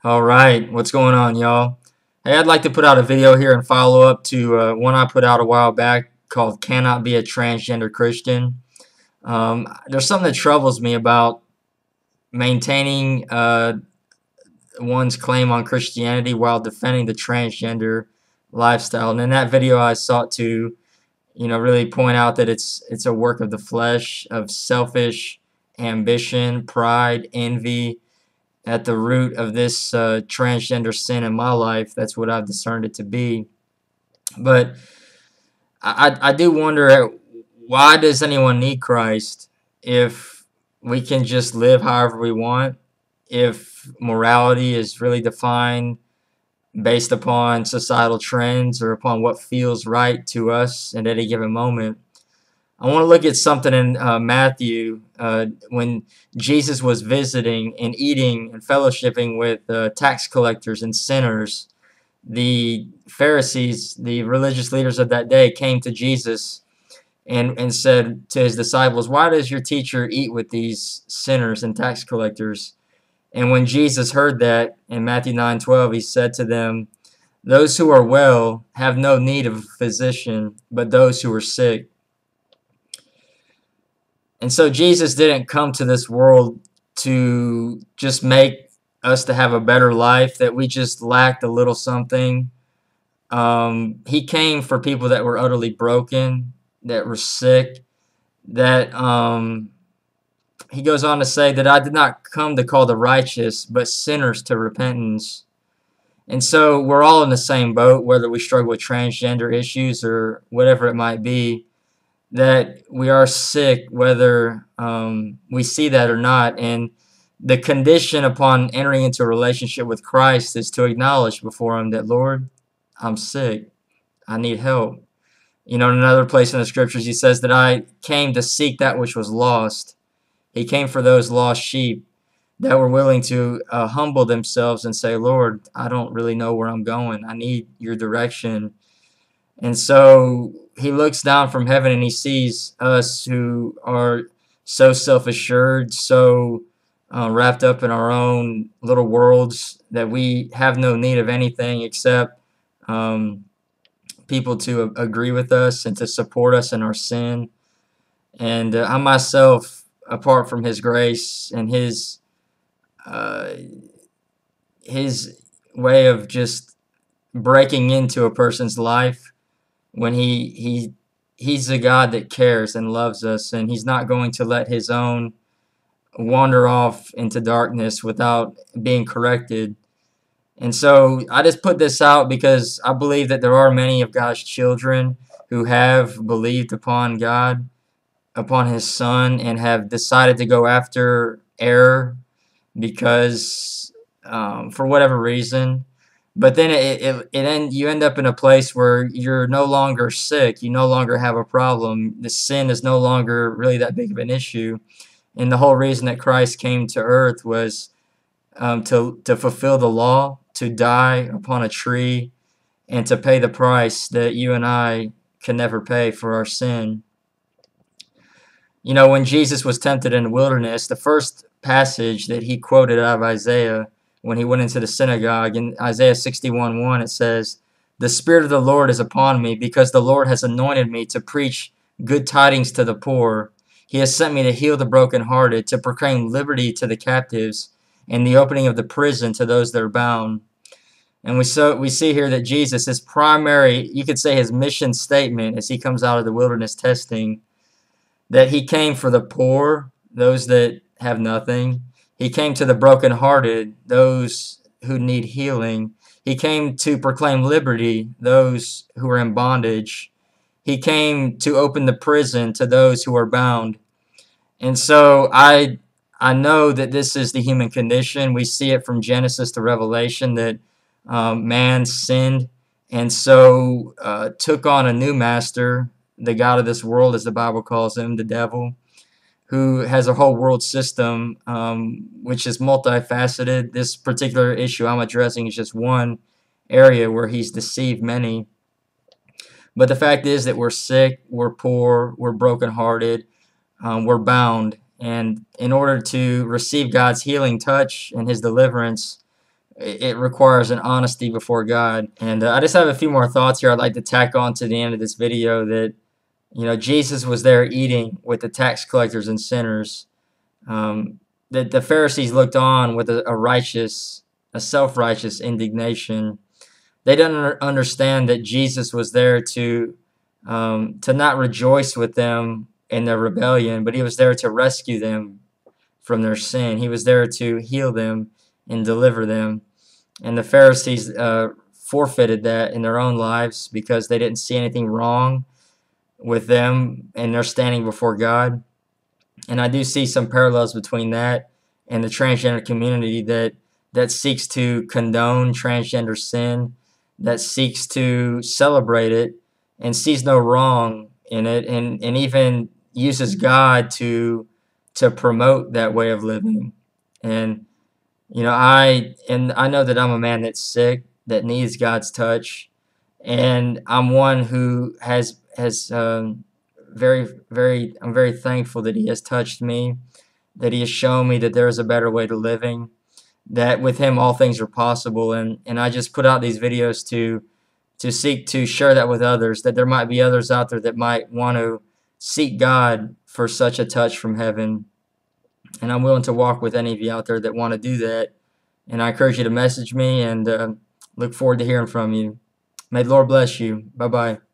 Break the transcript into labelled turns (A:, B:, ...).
A: All right, what's going on, y'all? Hey, I'd like to put out a video here and follow up to one I put out a while back called "Cannot Be a Transgender Christian." There's something that troubles me about maintaining one's claim on Christianity while defending the transgender lifestyle. And in that video, I sought to, really point out that it's a work of the flesh, of selfish ambition, pride, envy at the root of this transgender sin in my life. That's what I've discerned it to be. But I do wonder, why does anyone need Christ if we can just live however we want? If morality is really defined based upon societal trends or upon what feels right to us at any given moment? I want to look at something in Matthew when Jesus was visiting and eating and fellowshipping with tax collectors and sinners. The Pharisees, the religious leaders of that day, came to Jesus and said to his disciples, "Why does your teacher eat with these sinners and tax collectors?" And when Jesus heard that in Matthew 9:12, he said to them, "Those who are well have no need of a physician, but those who are sick." And so Jesus didn't come to this world to just make us to have a better life, that we just lacked a little something. He came for people that were utterly broken, that were sick, that he goes on to say that I did not come to call the righteous, but sinners to repentance. And so we're all in the same boat, whether we struggle with transgender issues or whatever it might be, that we are sick, whether we see that or not. And the condition upon entering into a relationship with Christ is to acknowledge before him that, Lord, I'm sick. I need help. In another place in the scriptures, he says that I came to seek that which was lost. He came for those lost sheep that were willing to humble themselves and say, Lord, I don't really know where I'm going. I need your direction. And so he looks down from heaven and he sees us who are so self-assured, so wrapped up in our own little worlds, that we have no need of anything except people to agree with us and to support us in our sin. And I myself, apart from his grace and his way of just breaking into a person's life, when he's a God that cares and loves us, and he's not going to let his own wander off into darkness without being corrected. And so I just put this out because I believe that there are many of God's children who have believed upon God, upon his Son, and have decided to go after error because for whatever reason. But then you end up in a place where you're no longer sick. You no longer have a problem. The sin is no longer really that big of an issue. And the whole reason that Christ came to earth was to fulfill the law, to die upon a tree, and to pay the price that you and I can never pay for our sin. When Jesus was tempted in the wilderness, the first passage that he quoted out of Isaiah, when he went into the synagogue, in Isaiah 61:1, it says, "The Spirit of the Lord is upon me, because the Lord has anointed me to preach good tidings to the poor. He has sent me to heal the brokenhearted, to proclaim liberty to the captives, and the opening of the prison to those that are bound." And we see here that Jesus, his primary, you could say his mission statement as he comes out of the wilderness testing, that he came for the poor, those that have nothing. He came to the brokenhearted, those who need healing. He came to proclaim liberty, those who are in bondage. He came to open the prison to those who are bound. And so I know that this is the human condition. We see it from Genesis to Revelation, that man sinned and so took on a new master, the God of this world, as the Bible calls him, the devil, who has a whole world system which is multifaceted. This particular issue I'm addressing is just one area where he's deceived many. But the fact is that we're sick, we're poor, we're brokenhearted, we're bound. And in order to receive God's healing touch and his deliverance, it requires an honesty before God. And I just have a few more thoughts here I'd like to tack on to the end of this video. That, Jesus was there eating with the tax collectors and sinners. That the Pharisees looked on with a self-righteous indignation. They didn't understand that Jesus was there to not rejoice with them in their rebellion, but he was there to rescue them from their sin. He was there to heal them and deliver them. And the Pharisees forfeited that in their own lives because they didn't see anything wrong with them and their standing before God. And I do see some parallels between that and the transgender community that seeks to condone transgender sin, that seeks to celebrate it and sees no wrong in it, and even uses God to promote that way of living. And I know that I'm a man that's sick, that needs God's touch, and I'm one who has I'm very thankful that He has touched me, that He has shown me that there is a better way to living, that with Him all things are possible, and I just put out these videos to seek to share that with others, that there might be others out there that might want to seek God for such a touch from heaven. And I'm willing to walk with any of you out there that want to do that. And I encourage you to message me, and look forward to hearing from you. May the Lord bless you. Bye-bye.